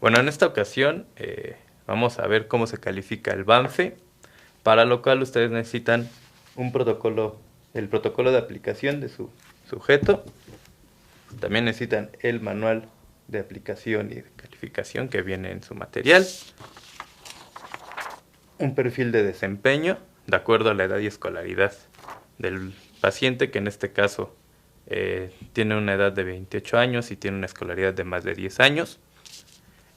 Bueno, en esta ocasión vamos a ver cómo se califica el Banfe, para lo cual ustedes necesitan un protocolo, el protocolo de aplicación de su sujeto. También necesitan el manual de aplicación y de calificación que viene en su material. Un perfil de desempeño de acuerdo a la edad y escolaridad del paciente, que en este caso tiene una edad de 28 años y tiene una escolaridad de más de 10 años.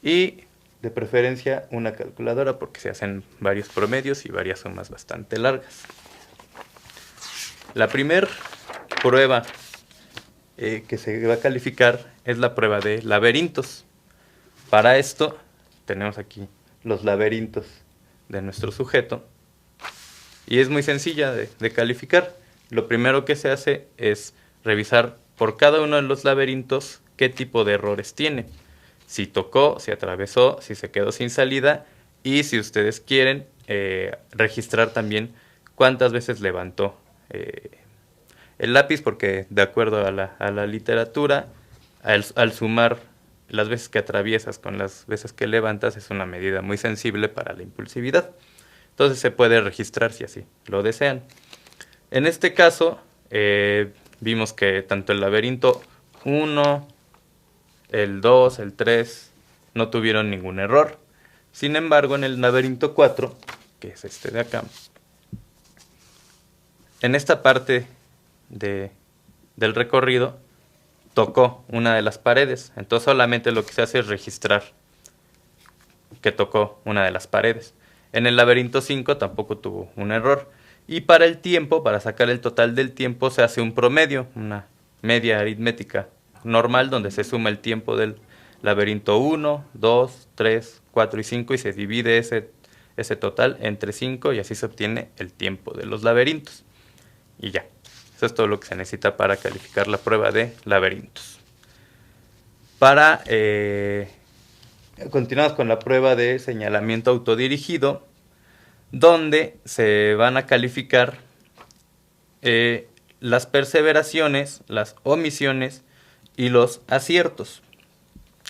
Y de preferencia una calculadora, porque se hacen varios promedios y varias sumas bastante largas. La primera prueba que se va a calificar es la prueba de laberintos. Para esto tenemos aquí los laberintos de nuestro sujeto y es muy sencilla de calificar. Lo primero que se hace es revisar por cada uno de los laberintos qué tipo de errores tiene. Si tocó, si atravesó, si se quedó sin salida y si ustedes quieren registrar también cuántas veces levantó el lápiz, porque de acuerdo a la literatura, al sumar las veces que atraviesas con las veces que levantas es una medida muy sensible para la impulsividad. Entonces se puede registrar si así lo desean. En este caso, vimos que tanto el laberinto 1, el 2, el 3 no tuvieron ningún error. Sin embargo, en el laberinto 4, que es este de acá, en esta parte del recorrido tocó una de las paredes. Entonces solamente lo que se hace es registrar que tocó una de las paredes. En el laberinto 5 tampoco tuvo un error. Y para el tiempo, para sacar el total del tiempo, se hace un promedio, una media aritmética normal, donde se suma el tiempo del laberinto 1, 2, 3, 4 y 5 y se divide ese total entre 5 y así se obtiene el tiempo de los laberintos. Y ya, eso es todo lo que se necesita para calificar la prueba de laberintos. Continuamos con la prueba de señalamiento autodirigido, donde se van a calificar las perseveraciones, las omisiones y los aciertos.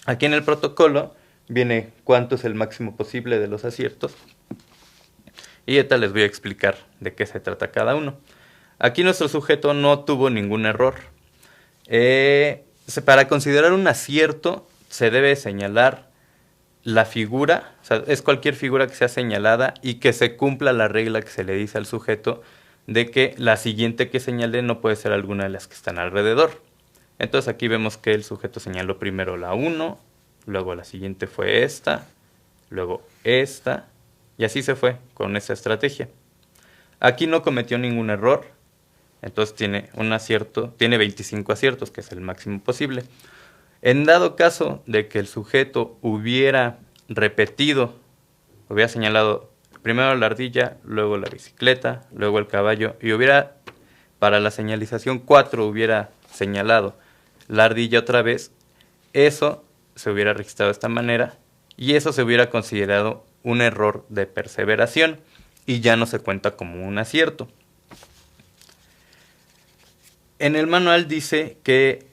Aquí en el protocolo viene cuánto es el máximo posible de los aciertos y ahorita les voy a explicar de qué se trata cada uno. Aquí nuestro sujeto no tuvo ningún error. Para considerar un acierto se debe señalar la figura, o sea, es cualquier figura que sea señalada y que se cumpla la regla que se le dice al sujeto de que la siguiente que señale no puede ser alguna de las que están alrededor. Entonces aquí vemos que el sujeto señaló primero la 1, luego la siguiente fue esta, luego esta, y así se fue con esa estrategia. Aquí no cometió ningún error, entonces tiene un acierto, tiene 25 aciertos, que es el máximo posible. En dado caso de que el sujeto hubiera repetido, hubiera señalado primero la ardilla, luego la bicicleta, luego el caballo, y hubiera, para la señalización 4, hubiera señalado la ardilla otra vez, eso se hubiera registrado de esta manera, y eso se hubiera considerado un error de perseveración, y ya no se cuenta como un acierto. En el manual dice que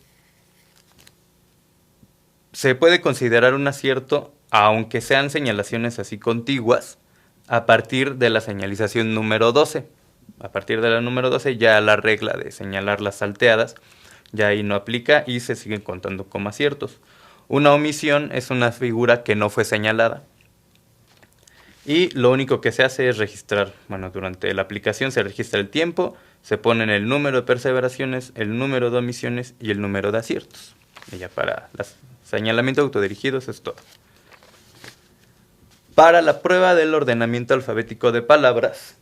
se puede considerar un acierto, aunque sean señalaciones así contiguas, a partir de la señalización número 12. A partir de la número 12 ya la regla de señalar las salteadas ya ahí no aplica y se siguen contando como aciertos. Una omisión es una figura que no fue señalada. Y lo único que se hace es registrar, bueno, durante la aplicación se registra el tiempo, se ponen el número de perseveraciones, el número de omisiones y el número de aciertos. Y ya para los señalamientos autodirigidos es todo. Para la prueba del ordenamiento alfabético de palabras,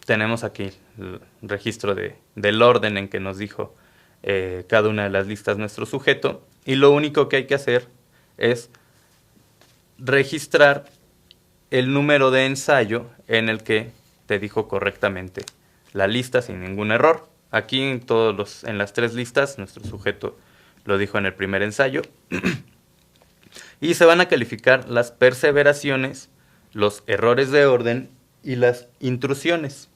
tenemos aquí el registro del orden en que nos dijo cada una de las listas nuestro sujeto, y lo único que hay que hacer es registrar el número de ensayo en el que te dijo correctamente la lista sin ningún error. Aquí en las 3 listas nuestro sujeto lo dijo en el primer ensayo. Y se van a calificar las perseveraciones, los errores de orden y las intrusiones.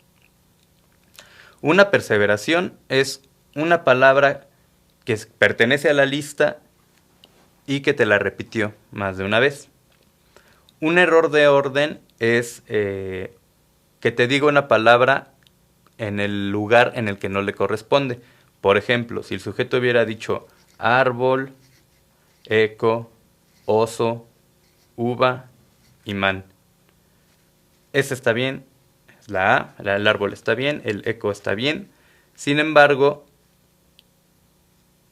Una perseveración es una palabra que pertenece a la lista y que te la repitió más de una vez. Un error de orden es que te diga una palabra en el lugar en el que no le corresponde. Por ejemplo, si el sujeto hubiera dicho árbol, eco, oso, uva, imán. Ese está bien, es la A, el árbol está bien, el eco está bien. Sin embargo,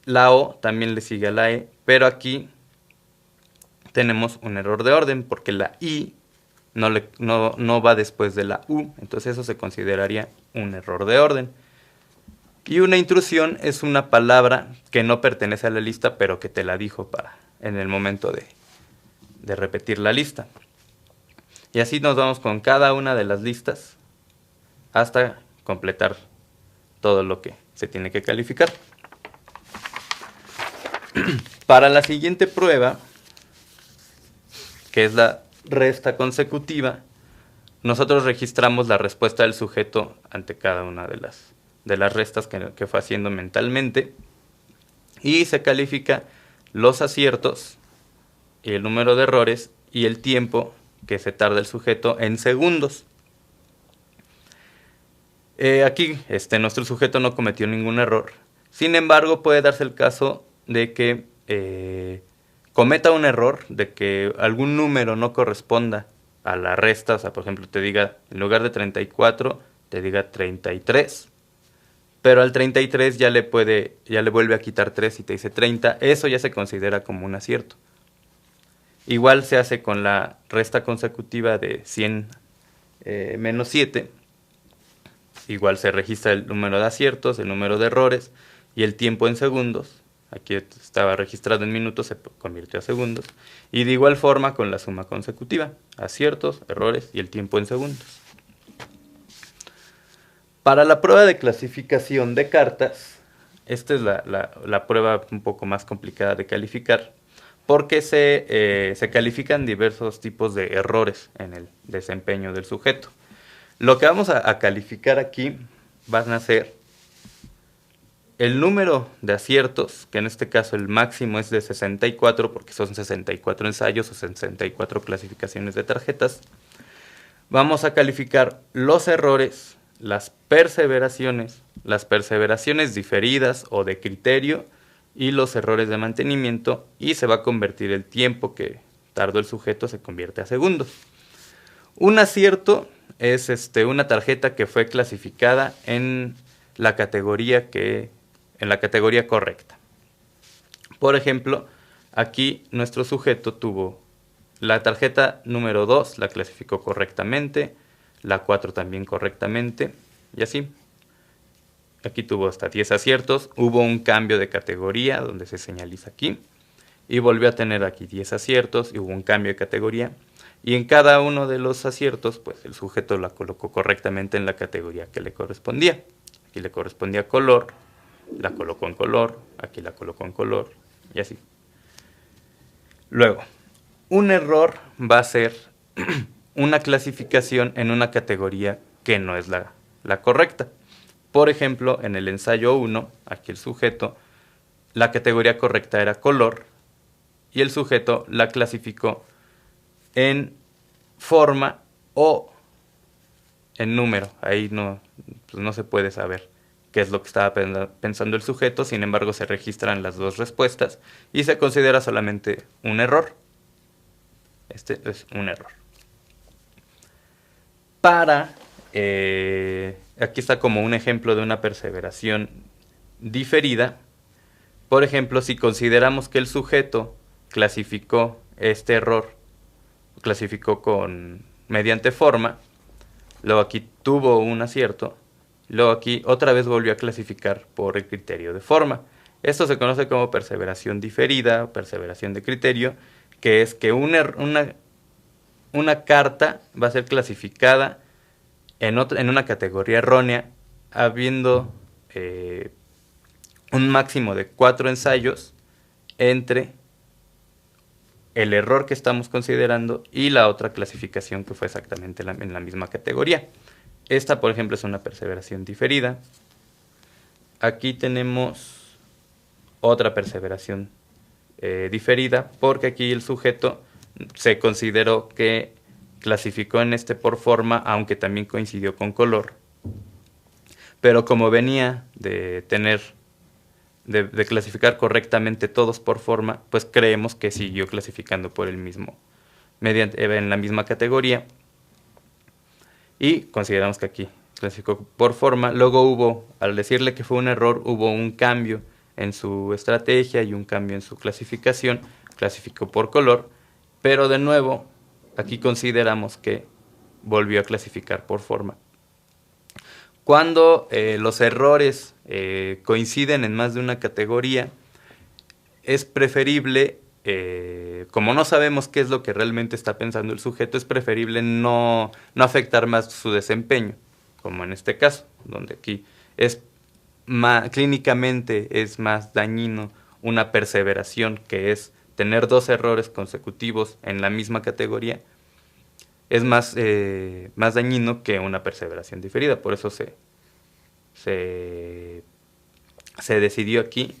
la O también le sigue a la E, pero aquí tenemos un error de orden porque la I no va después de la U, entonces eso se consideraría un error de orden. Y una intrusión es una palabra que no pertenece a la lista, pero que te la dijo en el momento de repetir la lista. Y así nos vamos con cada una de las listas hasta completar todo lo que se tiene que calificar. Para la siguiente prueba, que es la resta consecutiva, nosotros registramos la respuesta del sujeto ante cada una de las restas que fue haciendo mentalmente y se califica los aciertos y el número de errores y el tiempo que se tarda el sujeto en segundos. Aquí nuestro sujeto no cometió ningún error. Sin embargo, puede darse el caso de que cometa un error, de que algún número no corresponda a la resta. O sea, por ejemplo, te diga, en lugar de 34, te diga 33. Pero al 33 ya le vuelve a quitar 3 y te dice 30. Eso ya se considera como un acierto. Igual se hace con la resta consecutiva de 100 menos 7. Igual se registra el número de aciertos, el número de errores y el tiempo en segundos. Aquí estaba registrado en minutos, se convirtió a segundos. Y de igual forma con la suma consecutiva, aciertos, errores y el tiempo en segundos. Para la prueba de clasificación de cartas, esta es la prueba un poco más complicada de calificar, porque se califican diversos tipos de errores en el desempeño del sujeto. Lo que vamos a calificar aquí van a ser el número de aciertos, que en este caso el máximo es de 64, porque son 64 ensayos o 64 clasificaciones de tarjetas. Vamos a calificar los errores, las perseveraciones diferidas o de criterio y los errores de mantenimiento, y se va a convertir el tiempo que tardó el sujeto, se convierte a segundos. Un acierto es una tarjeta que fue clasificada en la categoría correcta. Por ejemplo, aquí nuestro sujeto tuvo la tarjeta número 2, la clasificó correctamente, la 4 también correctamente, y así. Aquí tuvo hasta 10 aciertos, hubo un cambio de categoría donde se señaliza aquí, y volvió a tener aquí 10 aciertos, y hubo un cambio de categoría, y en cada uno de los aciertos, pues el sujeto la colocó correctamente en la categoría que le correspondía. Aquí le correspondía color, la colocó en color, aquí la colocó en color, y así. Luego, un error va a ser una clasificación en una categoría que no es la correcta. Por ejemplo, en el ensayo 1, aquí el sujeto, la categoría correcta era color, y el sujeto la clasificó en forma o en número. Ahí no se puede saber qué es lo que estaba pensando el sujeto, sin embargo se registran las dos respuestas y se considera solamente un error. Este es un error. Aquí está como un ejemplo de una perseveración diferida. Por ejemplo, si consideramos que el sujeto clasificó este error, clasificó mediante forma, luego aquí tuvo un acierto, luego aquí otra vez volvió a clasificar por el criterio de forma. Esto se conoce como perseveración diferida, perseveración de criterio, que es que una carta va a ser clasificada en una categoría errónea, habiendo un máximo de 4 ensayos entre el error que estamos considerando y la otra clasificación que fue exactamente en la misma categoría. Esta, por ejemplo, es una perseveración diferida. Aquí tenemos otra perseveración diferida, porque aquí el sujeto se consideró que clasificó en este por forma, aunque también coincidió con color. Pero como venía de clasificar correctamente todos por forma, pues creemos que siguió clasificando por el mismo, en la misma categoría, y consideramos que aquí clasificó por forma. Luego al decirle que fue un error, hubo un cambio en su estrategia y un cambio en su clasificación, clasificó por color, pero de nuevo aquí consideramos que volvió a clasificar por forma. Cuando los errores coinciden en más de una categoría, es preferible, como no sabemos qué es lo que realmente está pensando el sujeto, es preferible no afectar más su desempeño, como en este caso, donde aquí clínicamente es más dañino una perseveración, que es tener 2 errores consecutivos en la misma categoría, es más dañino que una perseveración diferida. Por eso se decidió aquí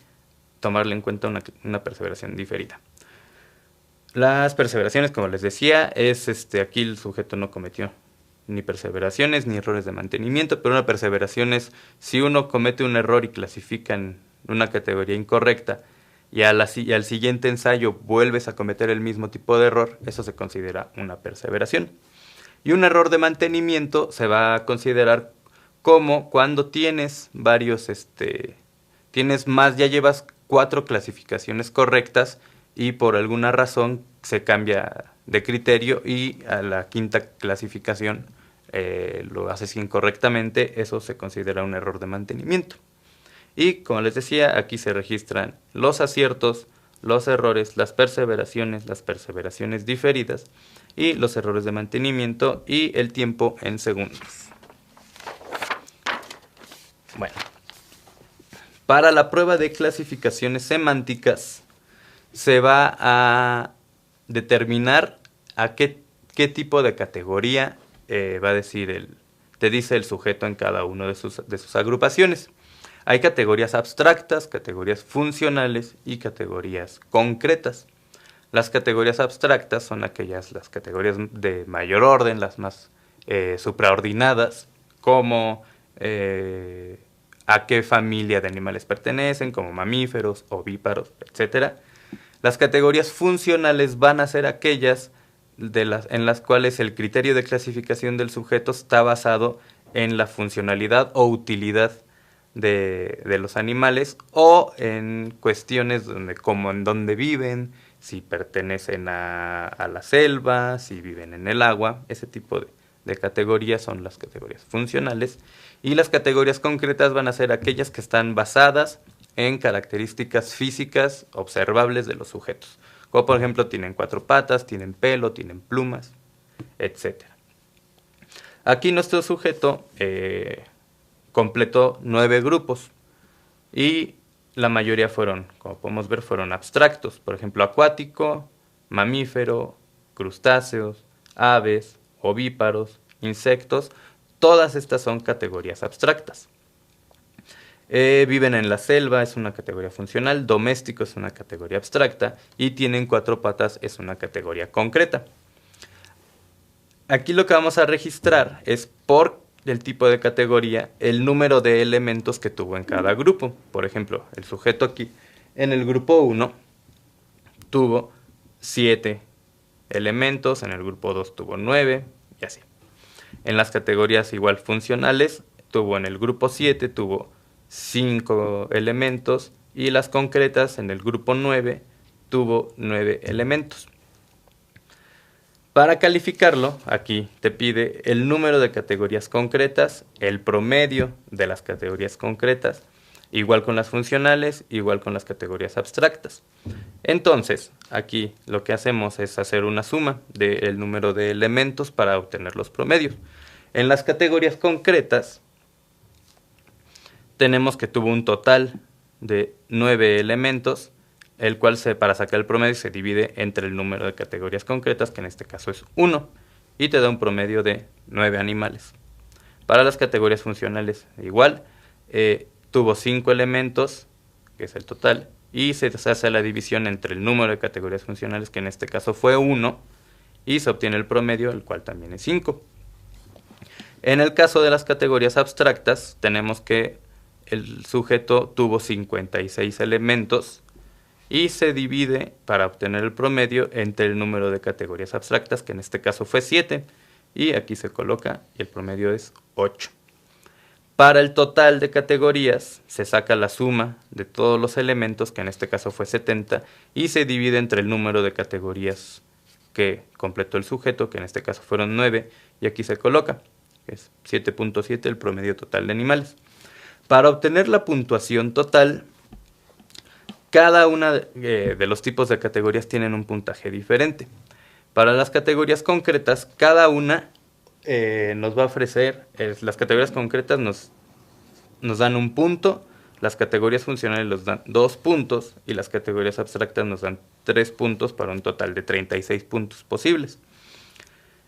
tomarle en cuenta una perseveración diferida. Las perseveraciones, como les decía, aquí el sujeto no cometió ni perseveraciones ni errores de mantenimiento, pero una perseveración es si uno comete un error y clasifica en una categoría incorrecta, y al siguiente ensayo vuelves a cometer el mismo tipo de error, eso se considera una perseveración. Y un error de mantenimiento se va a considerar como cuando tienes varios, ya llevas 4 clasificaciones correctas y por alguna razón se cambia de criterio y a la 5ª clasificación lo haces incorrectamente, eso se considera un error de mantenimiento. Y como les decía, aquí se registran los aciertos, los errores, las perseveraciones diferidas y los errores de mantenimiento y el tiempo en segundos. Bueno, para la prueba de clasificaciones semánticas se va a determinar a qué tipo de categoría te dice el sujeto en cada uno de sus agrupaciones. Hay categorías abstractas, categorías funcionales y categorías concretas. Las categorías abstractas son las categorías de mayor orden, las más supraordinadas, como a qué familia de animales pertenecen, como mamíferos, ovíparos, etc. Las categorías funcionales van a ser aquellas en las cuales el criterio de clasificación del sujeto está basado en la funcionalidad o utilidad de los animales, o en cuestiones como en dónde viven, si pertenecen a la selva, si viven en el agua. Ese tipo de categorías son las categorías funcionales, y las categorías concretas van a ser aquellas que están basadas en características físicas observables de los sujetos, como por ejemplo tienen 4 patas, tienen pelo, tienen plumas, etc. Aquí nuestro sujeto completó 9 grupos y la mayoría como podemos ver, fueron abstractos. Por ejemplo, acuático, mamífero, crustáceos, aves, ovíparos, insectos. Todas estas son categorías abstractas. Viven en la selva, es una categoría funcional. Doméstico es una categoría abstracta. Y tienen 4 patas, es una categoría concreta. Aquí lo que vamos a registrar es, por el tipo de categoría, el número de elementos que tuvo en cada grupo. Por ejemplo, el sujeto aquí en el grupo 1 tuvo 7 elementos, en el grupo 2 tuvo 9 y así. En las categorías igual funcionales, en el grupo 7 tuvo 5 elementos, y las concretas en el grupo 9 tuvo 9 elementos. Para calificarlo, aquí te pide el número de categorías concretas, el promedio de las categorías concretas, igual con las funcionales, igual con las categorías abstractas. Entonces, aquí lo que hacemos es hacer una suma del número de elementos para obtener los promedios. En las categorías concretas, tenemos que tuvo un total de 9 elementos, el cual para sacar el promedio se divide entre el número de categorías concretas, que en este caso es 1, y te da un promedio de 9 animales. Para las categorías funcionales igual, tuvo 5 elementos, que es el total, y se hace la división entre el número de categorías funcionales, que en este caso fue 1, y se obtiene el promedio, el cual también es 5. En el caso de las categorías abstractas, tenemos que el sujeto tuvo 56 elementos y se divide para obtener el promedio entre el número de categorías abstractas, que en este caso fue 7, y aquí se coloca y el promedio es 8. Para el total de categorías se saca la suma de todos los elementos, que en este caso fue 70, y se divide entre el número de categorías que completó el sujeto, que en este caso fueron 9, y aquí se coloca, que es 7.7 el promedio total de animales. Para obtener la puntuación total, cada una de los tipos de categorías tienen un puntaje diferente. Para las categorías concretas, cada una nos va a ofrecer, las categorías concretas nos dan 1 punto, las categorías funcionales nos dan 2 puntos y las categorías abstractas nos dan 3 puntos para un total de 36 puntos posibles.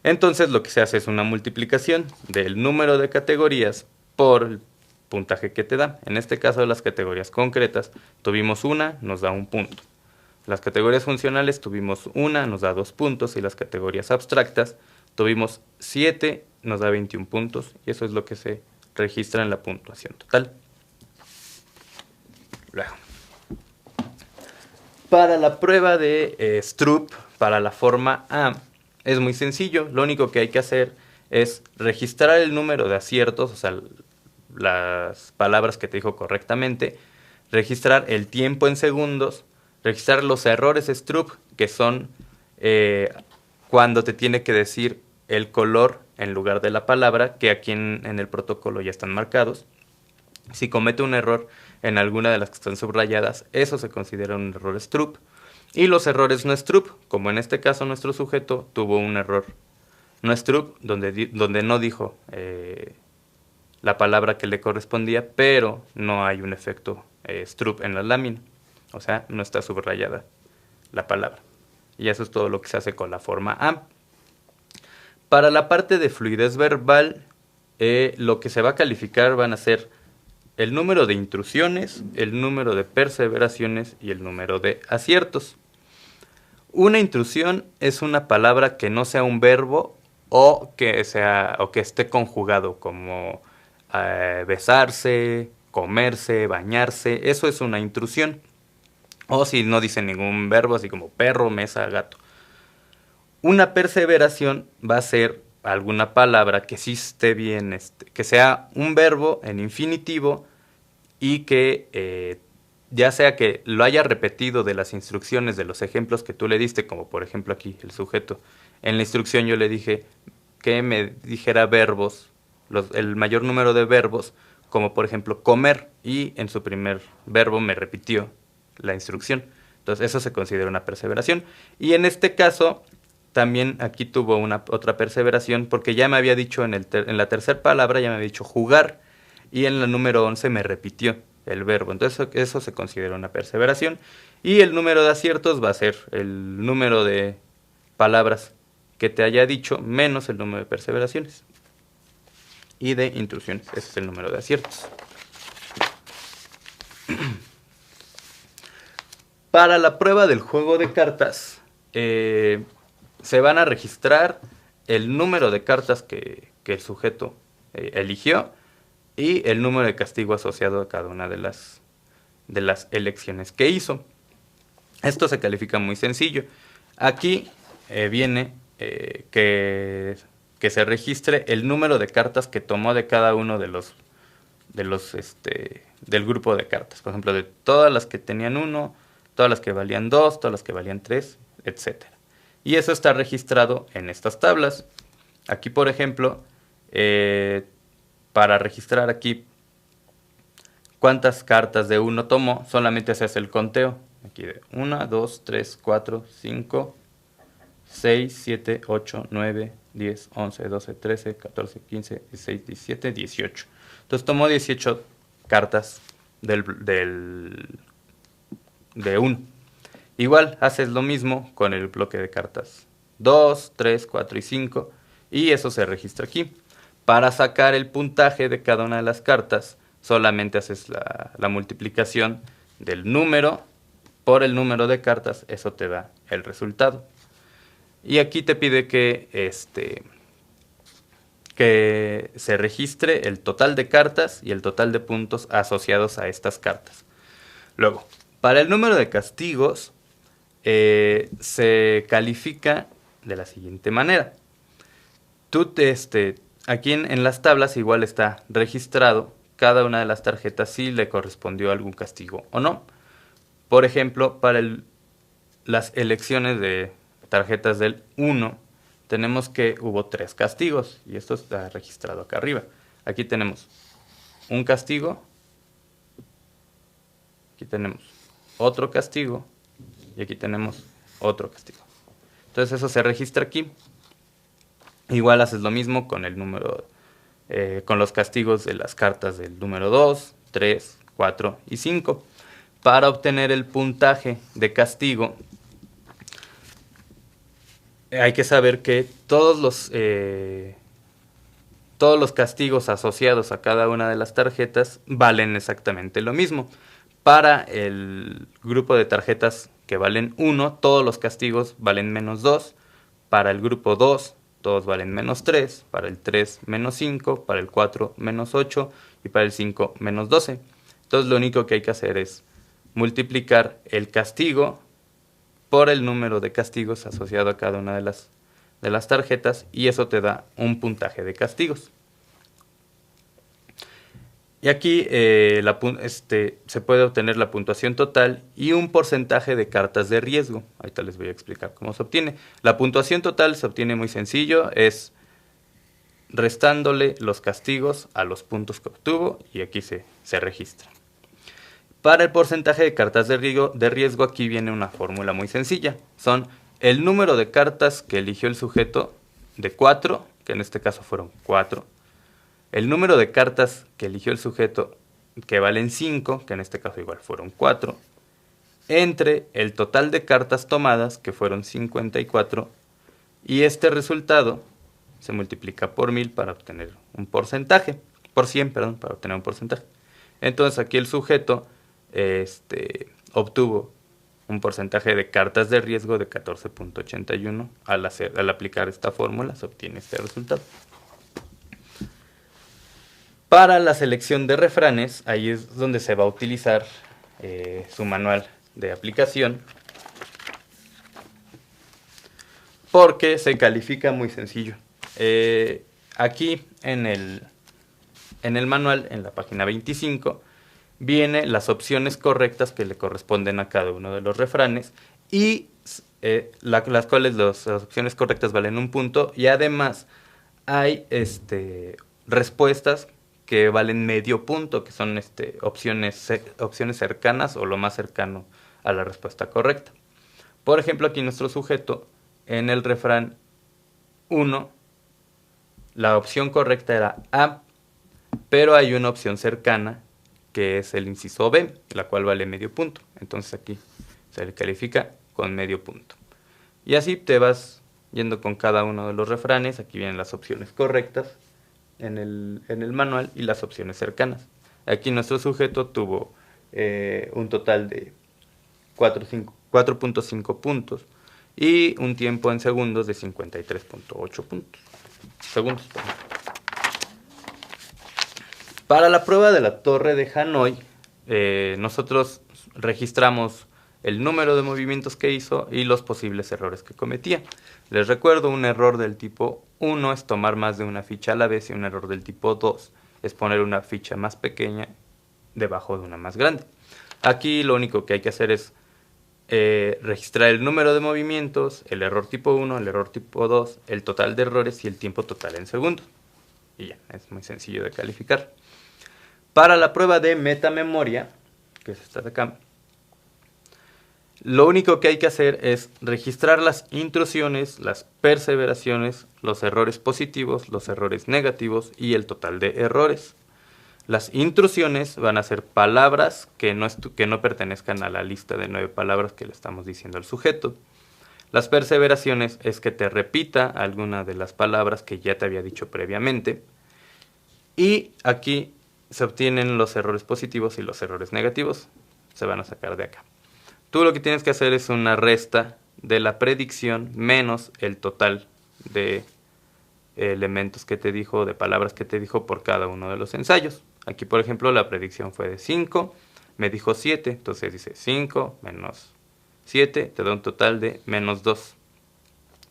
Entonces lo que se hace es una multiplicación del número de categorías por el puntaje que te da. En este caso, las categorías concretas tuvimos 1, nos da 1 punto. Las categorías funcionales tuvimos 1, nos da 2 puntos, y las categorías abstractas tuvimos 7, nos da 21 puntos, y eso es lo que se registra en la puntuación total. Luego, para la prueba de Stroop, para la forma A, es muy sencillo. Lo único que hay que hacer es registrar el número de aciertos, o sea, las palabras que te dijo correctamente, registrar el tiempo en segundos, registrar los errores Stroop, que son cuando te tiene que decir el color en lugar de la palabra, que aquí en el protocolo ya están marcados. Si comete un error en alguna de las que están subrayadas, eso se considera un error Stroop. Y los errores no Stroop, como en este caso nuestro sujeto tuvo un error no Stroop, donde no dijo la palabra que le correspondía, pero no hay un efecto Stroop en la lámina, o sea, no está subrayada la palabra. Y eso es todo lo que se hace con la forma A. Para la parte de fluidez verbal, lo que se va a calificar van a ser el número de intrusiones, el número de perseveraciones y el número de aciertos. Una intrusión es una palabra que no sea un verbo o que esté conjugado, como besarse, comerse, bañarse. Eso es una intrusión. O si no dice ningún verbo, así como perro, mesa, gato. Una perseveración va a ser alguna palabra que sí esté bien, que sea un verbo en infinitivo y que ya sea que lo haya repetido de las instrucciones, de los ejemplos que tú le diste, como por ejemplo aquí el sujeto. En la instrucción yo le dije que me dijera verbos, el mayor número de verbos, como por ejemplo comer, y en su primer verbo me repitió la instrucción. Entonces eso se considera una perseveración. Y en este caso también aquí tuvo otra perseveración, porque ya me había dicho en la tercera palabra, ya me había dicho jugar, y en la número 11 me repitió el verbo. Entonces eso se considera una perseveración. Y el número de aciertos va a ser el número de palabras que te haya dicho menos el número de perseveraciones. Y de intrusiones, ese es el número de aciertos. Para la prueba del juego de cartas, se van a registrar el número de cartas que el sujeto eligió y el número de castigo asociado a cada una de las elecciones que hizo. Esto se califica muy sencillo. Aquí viene que se registre el número de cartas que tomó de cada uno del grupo de cartas. Por ejemplo, de todas las que tenían 1, todas las que valían 2, todas las que valían 3, etc. Y eso está registrado en estas tablas. Aquí, por ejemplo, para registrar aquí cuántas cartas de 1 tomó, solamente se hace el conteo. Aquí de 1, 2, 3, 4, 5, 6, 7, 8, 9, 10, 11, 12, 13, 14, 15, 16, 17, 18. Entonces tomó 18 cartas de 1. Igual haces lo mismo con el bloque de cartas 2, 3, 4 y 5, y eso se registra aquí. Para sacar el puntaje de cada una de las cartas, solamente haces la multiplicación del número por el número de cartas, eso te da el resultado. Y aquí te pide que se registre el total de cartas y el total de puntos asociados a estas cartas. Luego, para el número de castigos, se califica de la siguiente manera. Aquí en las tablas igual está registrado cada una de las tarjetas si le correspondió algún castigo o no. Por ejemplo, para las elecciones de tarjetas del 1, tenemos que hubo 3 castigos y esto está registrado acá arriba. Aquí tenemos un castigo, aquí tenemos otro castigo y aquí tenemos otro castigo. Entonces eso se registra aquí. Igual haces lo mismo con el número, con los castigos de las cartas del número 2, 3, 4 y 5. Para obtener el puntaje de castigo, hay que saber que todos los castigos asociados a cada una de las tarjetas valen exactamente lo mismo. Para el grupo de tarjetas que valen 1, todos los castigos valen menos 2. Para el grupo 2, todos valen menos 3. Para el 3, menos 5. Para el 4, menos 8. Y para el 5, menos 12. Entonces lo único que hay que hacer es multiplicar el castigo por el número de castigos asociado a cada una de las tarjetas y eso te da un puntaje de castigos. Y aquí se puede obtener la puntuación total y un porcentaje de cartas de riesgo. Ahorita les voy a explicar cómo se obtiene. La puntuación total se obtiene muy sencillo, es restándole los castigos a los puntos que obtuvo y aquí se registra. Para el porcentaje de cartas de riesgo aquí viene una fórmula muy sencilla. Son el número de cartas que eligió el sujeto de 4, que en este caso fueron 4. El número de cartas que eligió el sujeto que valen 5, que en este caso igual fueron 4. Entre el total de cartas tomadas, que fueron 54. Y este resultado se multiplica por 1000 para obtener un porcentaje. Por 100, perdón, para obtener un porcentaje. Entonces aquí el sujeto obtuvo un porcentaje de cartas de riesgo de 14.81. Al aplicar esta fórmula se obtiene este resultado. Para la selección de refranes, ahí es donde se va a utilizar su manual de aplicación, porque se califica muy sencillo. Aquí en el manual, en la página 25, vienen las opciones correctas que le corresponden a cada uno de los refranes y las cuales las opciones correctas valen un punto y además hay respuestas que valen medio punto, que son opciones cercanas o lo más cercano a la respuesta correcta. Por ejemplo, aquí nuestro sujeto en el refrán 1, la opción correcta era A, pero hay una opción cercana que es el inciso B, la cual vale medio punto. Entonces aquí se le califica con medio punto. Y así te vas yendo con cada uno de los refranes. Aquí vienen las opciones correctas en el manual y las opciones cercanas. Aquí nuestro sujeto tuvo un total de 4.5 puntos y un tiempo en segundos de 53.8 segundos. Para la prueba de la Torre de Hanoi, nosotros registramos el número de movimientos que hizo y los posibles errores que cometía. Les recuerdo, un error del tipo 1 es tomar más de una ficha a la vez y un error del tipo 2 es poner una ficha más pequeña debajo de una más grande. Aquí lo único que hay que hacer es registrar el número de movimientos, el error tipo 1, el error tipo 2, el total de errores y el tiempo total en segundos. Y ya, es muy sencillo de calificar. Para la prueba de metamemoria, que es esta de acá, lo único que hay que hacer es registrar las intrusiones, las perseveraciones, los errores positivos, los errores negativos y el total de errores. Las intrusiones van a ser palabras que no pertenezcan a la lista de 9 palabras que le estamos diciendo al sujeto. Las perseveraciones es que te repita alguna de las palabras que ya te había dicho previamente. Y aquí se obtienen los errores positivos y los errores negativos. Se van a sacar de acá. Tú lo que tienes que hacer es una resta de la predicción menos el total de elementos que te dijo, de palabras que te dijo por cada uno de los ensayos. Aquí, por ejemplo, la predicción fue de 5, me dijo 7, entonces dice 5 menos 7, te da un total de menos 2.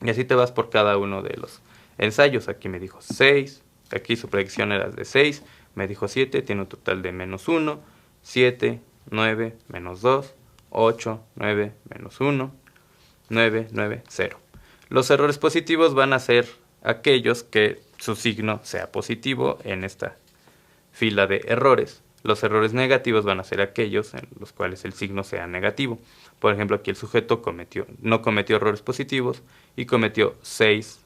Y así te vas por cada uno de los ensayos. Aquí me dijo 6, aquí su predicción era de 6, me dijo 7, tiene un total de menos 1, 7, 9, menos 2, 8, 9, menos 1, 9, 9, 0. Los errores positivos van a ser aquellos que su signo sea positivo en esta fila de errores. Los errores negativos van a ser aquellos en los cuales el signo sea negativo. Por ejemplo, aquí el sujeto no cometió errores positivos y cometió 6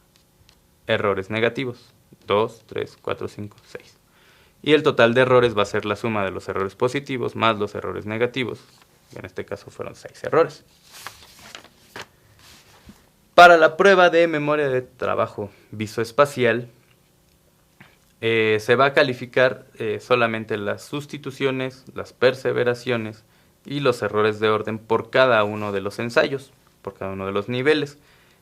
errores negativos. 2, 3, 4, 5, 6. Y el total de errores va a ser la suma de los errores positivos más los errores negativos. En este caso fueron 6 errores. Para la prueba de memoria de trabajo visoespacial, se va a calificar solamente las sustituciones, las perseveraciones y los errores de orden por cada uno de los ensayos, por cada uno de los niveles.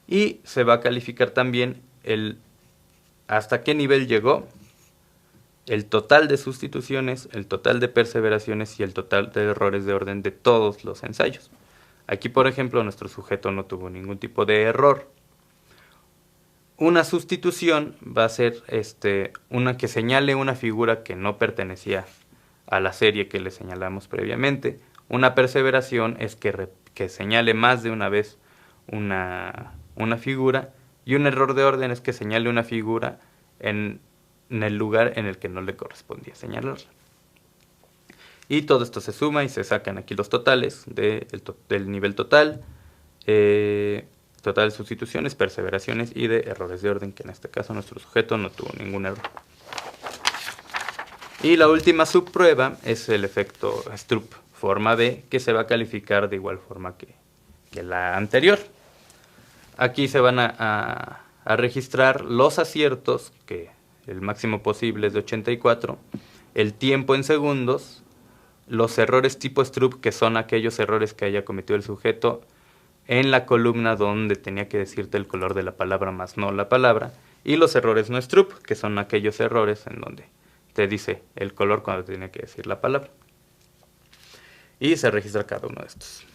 Y se va a calificar también hasta qué nivel llegó, el total de sustituciones, el total de perseveraciones y el total de errores de orden de todos los ensayos. Aquí, por ejemplo, nuestro sujeto no tuvo ningún tipo de error. Una sustitución va a ser una que señale una figura que no pertenecía a la serie que le señalamos previamente. Una perseveración es que señale más de una vez una figura. Y un error de orden es que señale una figura en el lugar en el que no le correspondía señalarla. Y todo esto se suma y se sacan aquí los totales del nivel total, total de sustituciones, perseveraciones y de errores de orden, que en este caso nuestro sujeto no tuvo ningún error. Y la última subprueba es el efecto Stroop forma B, que se va a calificar de igual forma que la anterior. Aquí se van a registrar los aciertos, que el máximo posible es de 84, el tiempo en segundos, los errores tipo Stroop, que son aquellos errores que haya cometido el sujeto en la columna donde tenía que decirte el color de la palabra más no la palabra, y los errores no Stroop, que son aquellos errores en donde te dice el color cuando tiene que decir la palabra. Y se registra cada uno de estos.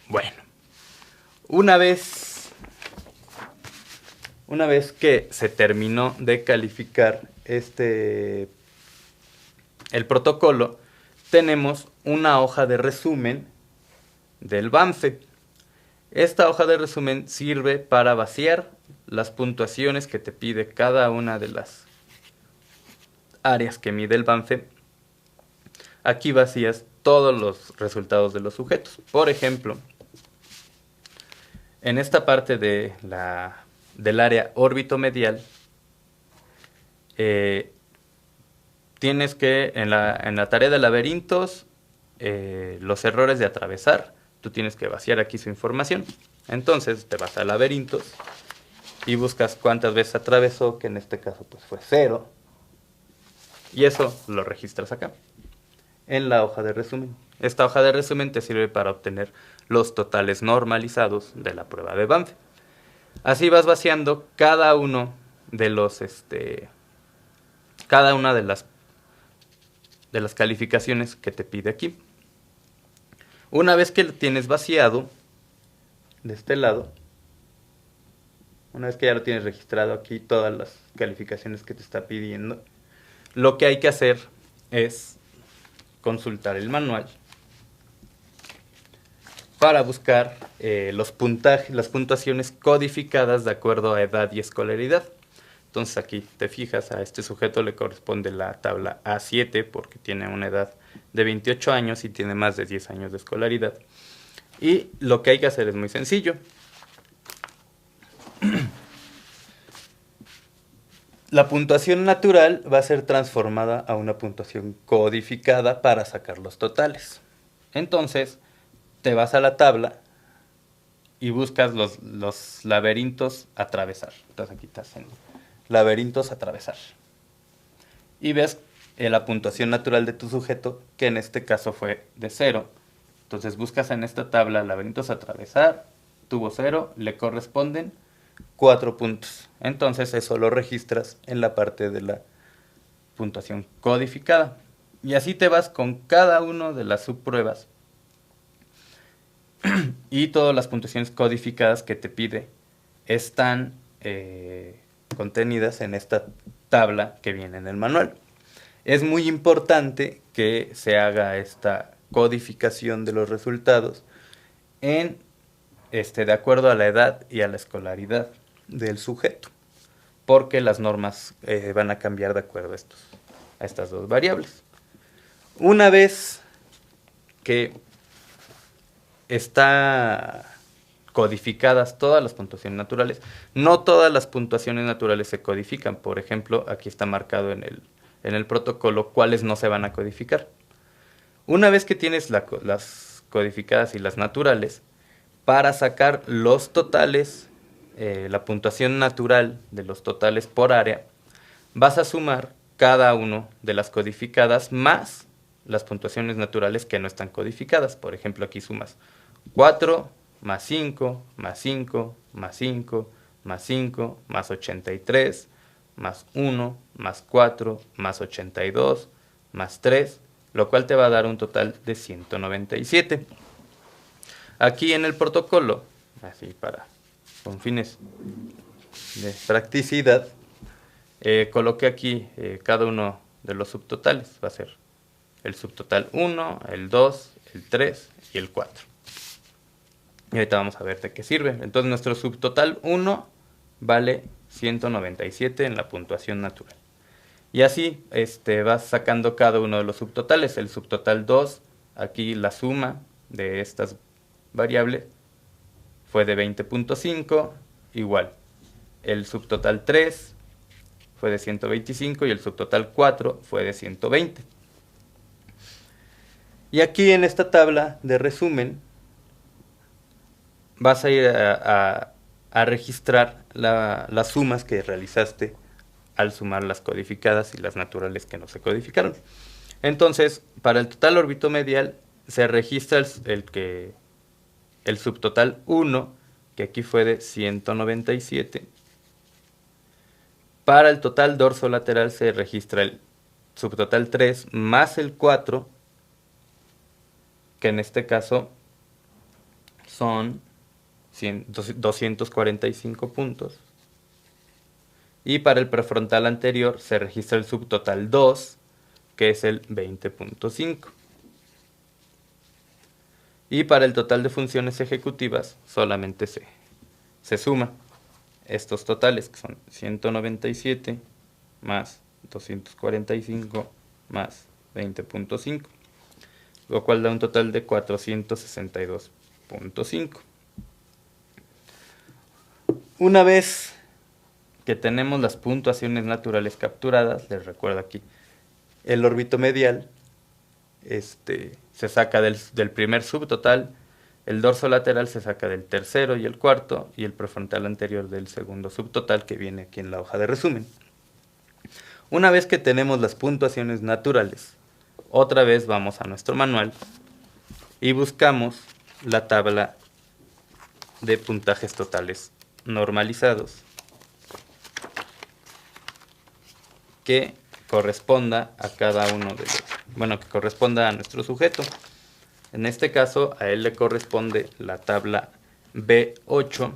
Bueno, una vez que se terminó de calificar el protocolo, tenemos una hoja de resumen del Banfe. Esta hoja de resumen sirve para vaciar las puntuaciones que te pide cada una de las áreas que mide el Banfe. Aquí vacías todos los resultados de los sujetos. Por ejemplo, en esta parte del área órbitomedial, tienes que, en la tarea de laberintos, los errores de atravesar, tú tienes que vaciar aquí su información. Entonces te vas a laberintos y buscas cuántas veces atravesó, que en este caso pues fue 0. Y eso lo registras acá, en la hoja de resumen. Esta hoja de resumen te sirve para obtener los totales normalizados de la prueba de Banfe. Así vas vaciando cada uno de los cada una de las calificaciones que te pide aquí. Una vez que lo tienes vaciado de este lado, una vez que ya lo tienes registrado aquí todas las calificaciones que te está pidiendo, lo que hay que hacer es consultar el manual para buscar las puntuaciones codificadas de acuerdo a edad y escolaridad. Entonces aquí te fijas, a este sujeto le corresponde la tabla A7 porque tiene una edad de 28 años y tiene más de 10 años de escolaridad. Y lo que hay que hacer es muy sencillo. La puntuación natural va a ser transformada a una puntuación codificada para sacar los totales. Entonces, te vas a la tabla y buscas los laberintos atravesar. Entonces aquí estás en laberintos atravesar. Y ves la puntuación natural de tu sujeto, que en este caso fue de 0. Entonces buscas en esta tabla laberintos a atravesar, tuvo 0, le corresponden 4 puntos. Entonces eso lo registras en la parte de la puntuación codificada. Y así te vas con cada una de las subpruebas y todas las puntuaciones codificadas que te pide están contenidas en esta tabla que viene en el manual. Es muy importante que se haga esta codificación de los resultados de acuerdo a la edad y a la escolaridad del sujeto, porque las normas van a cambiar de acuerdo a estas dos variables. Una vez que están codificadas todas las puntuaciones naturales, no todas las puntuaciones naturales se codifican. Por ejemplo, aquí está marcado en el protocolo cuáles no se van a codificar. Una vez que tienes las codificadas y las naturales, para sacar los totales, la puntuación natural de los totales por área, vas a sumar cada uno de las codificadas más las puntuaciones naturales que no están codificadas. Por ejemplo, aquí sumas 4 más 5 más 5 más 5 más 5 más 83 más 1 más 4 más 82 más 3, lo cual te va a dar un total de 197. Aquí en el protocolo, así con fines de practicidad, coloqué aquí cada uno de los subtotales. Va a ser el subtotal 1, el 2, el 3 y el 4. Y ahorita vamos a ver de qué sirve. Entonces nuestro subtotal 1 vale 197 en la puntuación natural. Y así vas sacando cada uno de los subtotales. El subtotal 2, aquí la suma de estas variables fue de 20.5, igual. El subtotal 3 fue de 125 y el subtotal 4 fue de 120. Y aquí en esta tabla de resumen vas a ir a registrar las sumas que realizaste al sumar las codificadas y las naturales que no se codificaron. Entonces, para el total orbitomedial se registra el subtotal 1, que aquí fue de 197. Para el total dorsolateral se registra el subtotal 3 más el 4, que en este caso son 245 puntos. Y para el prefrontal anterior se registra el subtotal 2, que es el 20.5. Y para el total de funciones ejecutivas solamente se suma estos totales, que son 197 más 245 más 20.5, lo cual da un total de 462.5. Una vez que tenemos las puntuaciones naturales capturadas, les recuerdo aquí, el orbitomedial se saca del primer subtotal, el dorsolateral se saca del tercero y el cuarto, y el prefrontal anterior del segundo subtotal, que viene aquí en la hoja de resumen. Una vez que tenemos las puntuaciones naturales, otra vez vamos a nuestro manual y buscamos la tabla de puntajes totales normalizados que corresponda a cada uno de que corresponda a nuestro sujeto. En este caso a él le corresponde la tabla B8,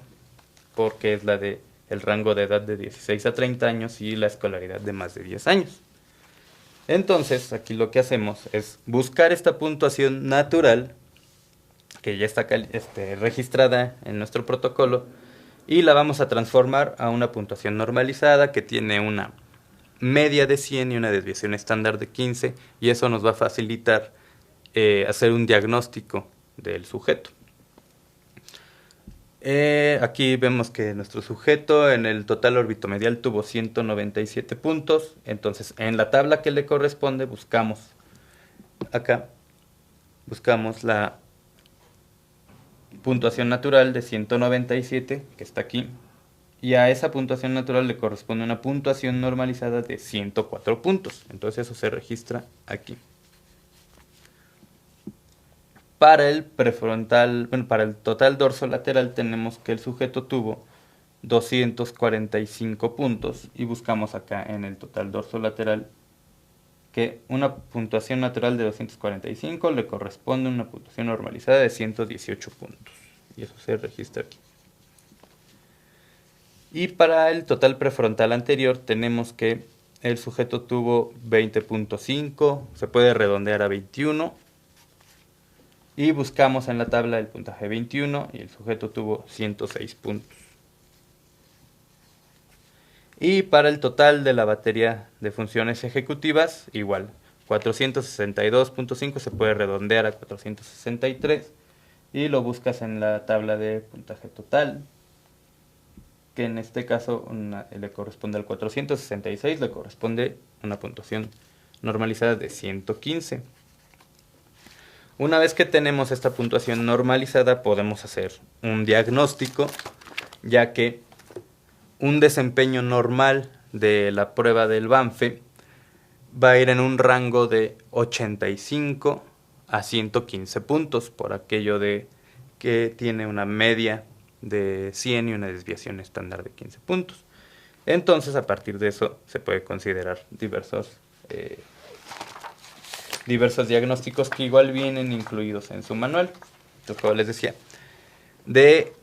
porque es la de el rango de edad de 16 a 30 años y la escolaridad de más de 10 años. Entonces aquí lo que hacemos es buscar esta puntuación natural que ya está registrada en nuestro protocolo, y la vamos a transformar a una puntuación normalizada que tiene una media de 100 y una desviación estándar de 15, y eso nos va a facilitar hacer un diagnóstico del sujeto. Aquí vemos que nuestro sujeto en el total orbitomedial tuvo 197 puntos, entonces en la tabla que le corresponde buscamos la puntuación natural de 197, que está aquí, y a esa puntuación natural le corresponde una puntuación normalizada de 104 puntos. Entonces eso se registra aquí. Para el prefrontal, bueno, para el total dorsolateral tenemos que el sujeto tuvo 245 puntos y buscamos acá en el total dorsolateral que una puntuación natural de 245 le corresponde a una puntuación normalizada de 118 puntos. Y eso se registra aquí. Y para el total prefrontal anterior tenemos que el sujeto tuvo 20.5, se puede redondear a 21. Y buscamos en la tabla el puntaje 21 y el sujeto tuvo 106 puntos. Y para el total de la batería de funciones ejecutivas, igual, 462.5 se puede redondear a 463 y lo buscas en la tabla de puntaje total, que en este caso le corresponde al 466, le corresponde una puntuación normalizada de 115. Una vez que tenemos esta puntuación normalizada, podemos hacer un diagnóstico, ya que un desempeño normal de la prueba del Banfe va a ir en un rango de 85 a 115 puntos, por aquello de que tiene una media de 100 y una desviación estándar de 15 puntos. Entonces, a partir de eso, se puede considerar diversos diagnósticos que igual vienen incluidos en su manual. Entonces, como les decía, de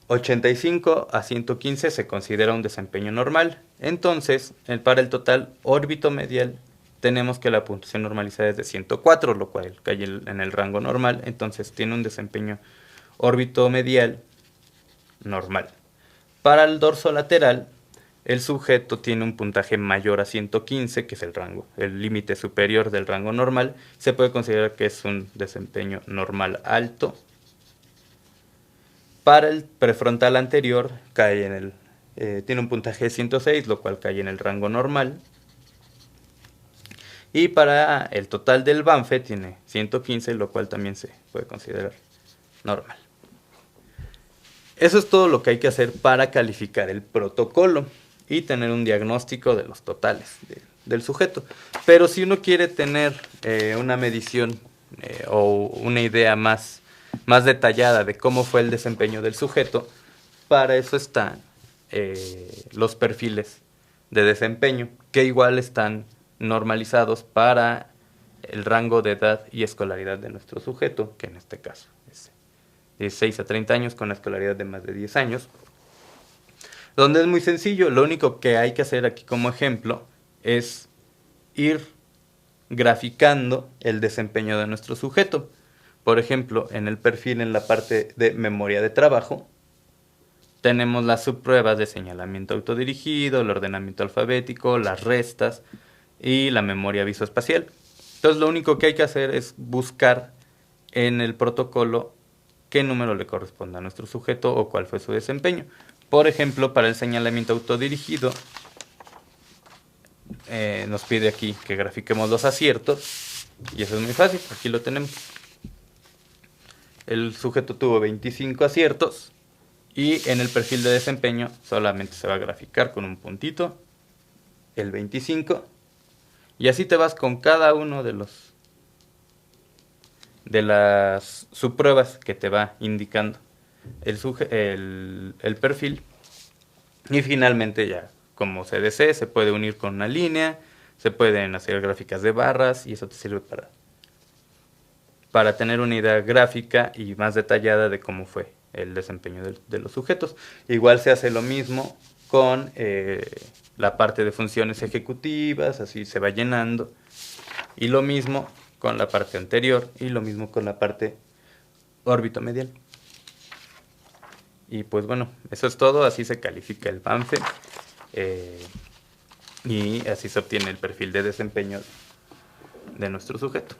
85 a 115 se considera un desempeño normal. Entonces, para el total órbito-medial tenemos que la puntuación normalizada es de 104, lo cual cae en el rango normal. Entonces tiene un desempeño órbito-medial normal. Para el dorso lateral, el sujeto tiene un puntaje mayor a 115, que es el límite superior del rango normal. Se puede considerar que es un desempeño normal alto. Para el prefrontal anterior tiene un puntaje de 106, lo cual cae en el rango normal. Y para el total del Banfe tiene 115, lo cual también se puede considerar normal. Eso es todo lo que hay que hacer para calificar el protocolo y tener un diagnóstico de los totales del sujeto. Pero si uno quiere tener una medición o una idea más detallada de cómo fue el desempeño del sujeto, para eso están los perfiles de desempeño, que igual están normalizados para el rango de edad y escolaridad de nuestro sujeto, que en este caso es 16 a 30 años con la escolaridad de más de 10 años, donde es muy sencillo. Lo único que hay que hacer aquí como ejemplo es ir graficando el desempeño de nuestro sujeto. Por ejemplo, en el perfil, en la parte de memoria de trabajo, tenemos las subpruebas de señalamiento autodirigido, el ordenamiento alfabético, las restas y la memoria visoespacial. Entonces, lo único que hay que hacer es buscar en el protocolo qué número le corresponde a nuestro sujeto o cuál fue su desempeño. Por ejemplo, para el señalamiento autodirigido, nos pide aquí que grafiquemos los aciertos, y eso es muy fácil, aquí lo tenemos. El sujeto tuvo 25 aciertos y en el perfil de desempeño solamente se va a graficar con un puntito el 25, y así te vas con cada uno de las subpruebas que te va indicando el perfil. Y finalmente, ya como se desee, se puede unir con una línea, se pueden hacer gráficas de barras, y eso te sirve para tener una idea gráfica y más detallada de cómo fue el desempeño de los sujetos. Igual se hace lo mismo con la parte de funciones ejecutivas, así se va llenando, y lo mismo con la parte anterior, y lo mismo con la parte órbito medial. Y pues bueno, eso es todo. Así se califica el Banfe y así se obtiene el perfil de desempeño de nuestro sujeto.